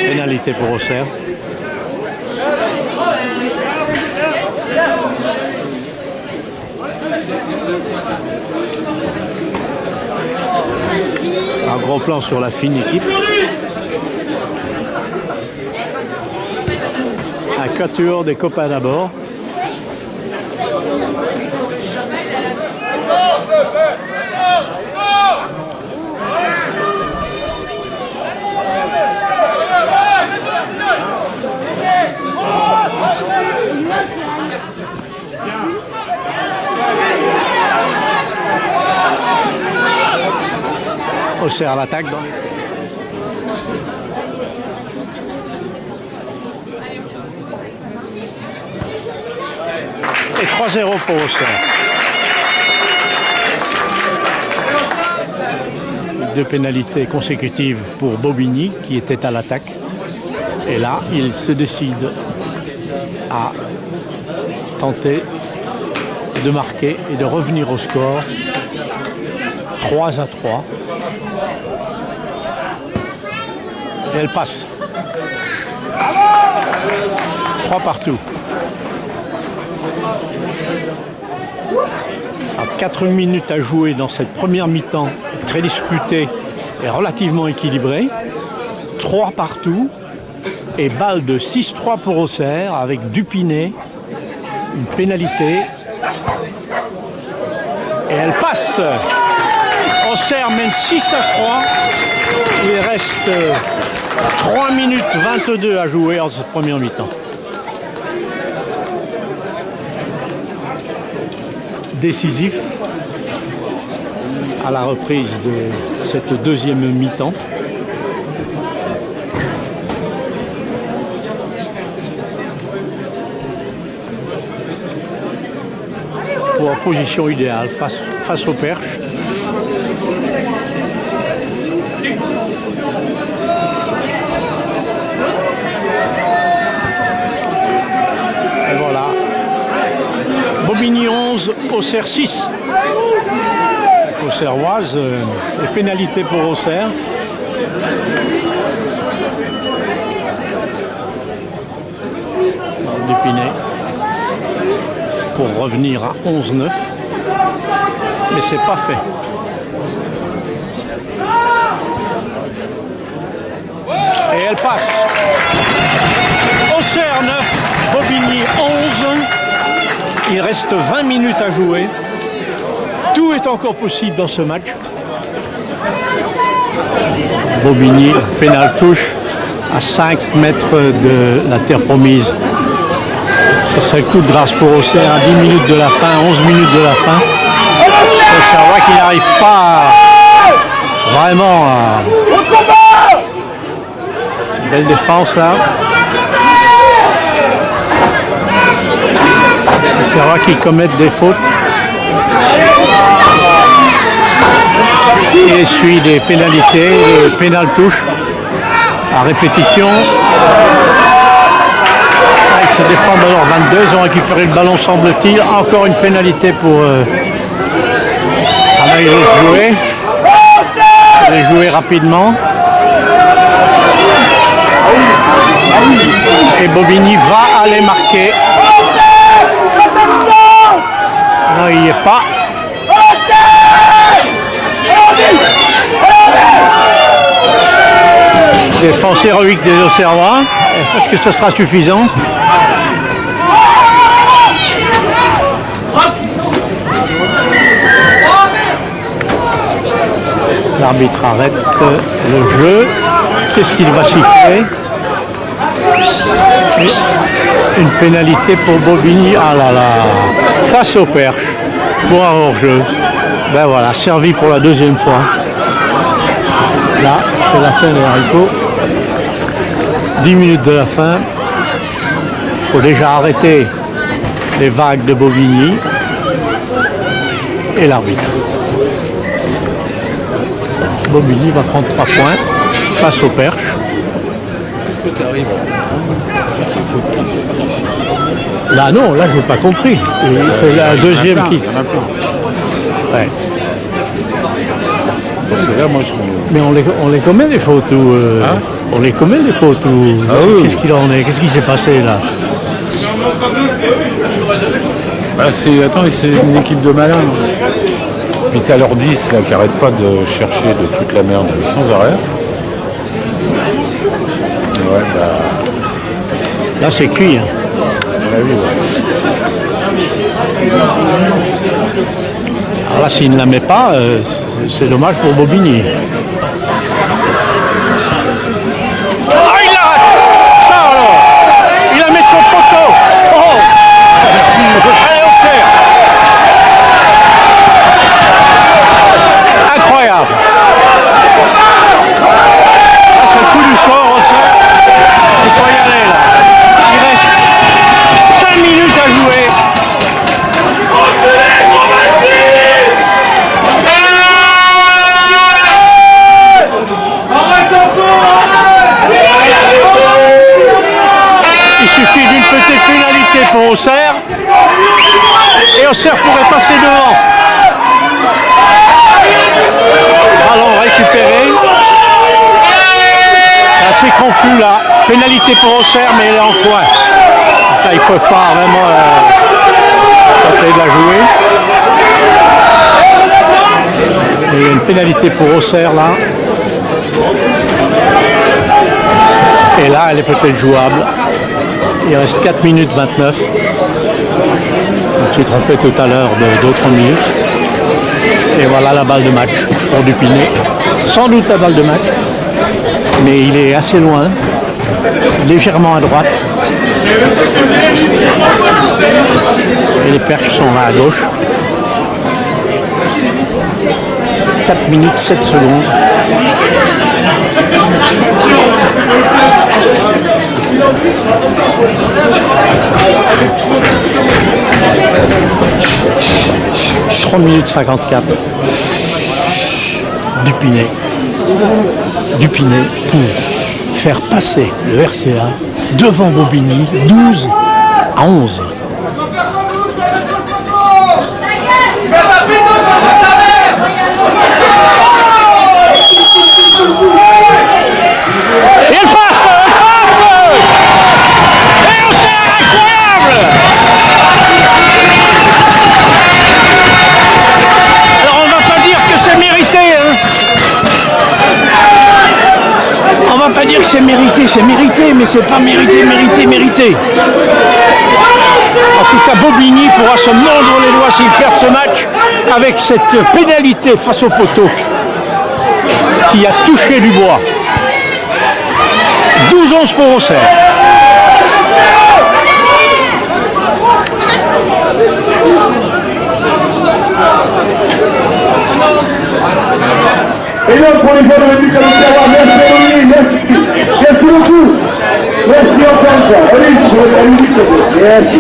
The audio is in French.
Pénalité pour Auxerre. Un gros plan sur la fine équipe. Un quatuor des copains d'abord. Auxerre à l'attaque. Et 3-0 pour Auxerre. Deux pénalités consécutives pour Bobigny qui était à l'attaque. Et là, il se décide à tenter de marquer et de revenir au score. 3-3. Et elle passe. 3 partout. À 4 minutes à jouer dans cette première mi-temps, très disputée et relativement équilibrée. 3 partout. Et balle de 6-3 pour Auxerre avec Dupinet. Une pénalité. Et elle passe. Auxerre mène 6-3. Il reste 3 minutes 22 à jouer en cette première mi-temps. Décisif à la reprise de cette deuxième mi-temps. Pour en position idéale face aux perches. Et voilà. Bobigny 11, Auxerre 6. Auxerroise, les pénalités pour Auxerre. Dupinet pour revenir à 11-9. Mais c'est pas fait. Et elle passe. Auxerre 9, Bobigny 11. Il reste 20 minutes à jouer. Tout est encore possible dans ce match. Bobigny, pénal touche à 5 mètres de la terre promise. Ce serait le coup de grâce pour Auxerre à 10 minutes de la fin, 11 minutes de la fin. C'est vrai qu'il n'arrive pas vraiment à... Belle défense là. C'est vrai qu'ils commettent des fautes. Il essuie des pénalités, des pénal touche à répétition. Ils se défendent à leur 22, ils ont récupéré le ballon semble-t-il. Encore une pénalité pour Anaïs jouer. Il va jouer rapidement. Et Bobigny va aller marquer. Non, il n'y est pas. Défense héroïque des Auxerrois. Est-ce que ce sera suffisant? L'arbitre arrête le jeu. Qu'est-ce qu'il va siffler? Et une pénalité pour Bobigny. Ah là là. Face aux perches. Pour un hors-jeu. Ben voilà, servi pour la deuxième fois. Là, c'est la fin des haricots. 10 minutes de la fin. Il faut déjà arrêter les vagues de Bobigny. Et l'arbitre. Bobigny va prendre 3 points face aux perches. Est-ce que tu arrives? Là non, là je n'ai pas compris. C'est la deuxième qui. Il y en a plein. Ouais. parce que là, moi, je... Mais on les commet les photos. Hein? On les commet les photos. Ah oui. Qu'est-ce qu'il en est? Qu'est-ce qui s'est passé là? Bah, attends, c'est une équipe de malins. Puis t'as leurs 10 là, qui n'arrêtent pas de chercher, de foutre la merde sans arrêt. Ouais, bah... Là c'est cuit. Hein. À la vie, ouais. Alors là s'il ne la met pas, c'est dommage pour Bobigny. Ah il l'arrête! Ça alors! Il la met sur le poteau! Oh! Allez on sert! Incroyable! Ah, c'est le coup du soir, on sert. Il faut y aller là. Il reste 5 minutes à jouer. Il suffit d'une petite pénalité pour Auxerre et Auxerre pourrait passer devant. Ballon récupéré. C'est assez confus là. Pénalité pour Auxerre mais elle est en coin. Là, ils ne peuvent pas vraiment tenter de la jouer. Et il y a une pénalité pour Auxerre là. Et là, elle est peut-être jouable. Il reste 4 minutes 29. Je me suis trompé tout à l'heure d'autres minutes. Et voilà la balle de match pour Dupiné. Sans doute la balle de match. Mais il est assez loin. Légèrement à droite. Et les perches sont là à gauche. 4 minutes 7 secondes. « 3 minutes 54. Dupiné pour faire passer le RCA devant Bobigny 12 à 11. Et elle passe! Et Auxerre, incroyable! Alors on va pas dire que c'est mérité, hein. On va pas dire que c'est mérité, mais c'est pas mérité. En tout cas, Bobigny pourra se mordre les doigts s'il perd ce match avec cette pénalité face au poteau qui a touché du bois. 12-11 pour Auxerre. Et donc pour les joueurs de l'équipe de l'Auxerre, merci beaucoup. Merci encore une fois. Allez, merci.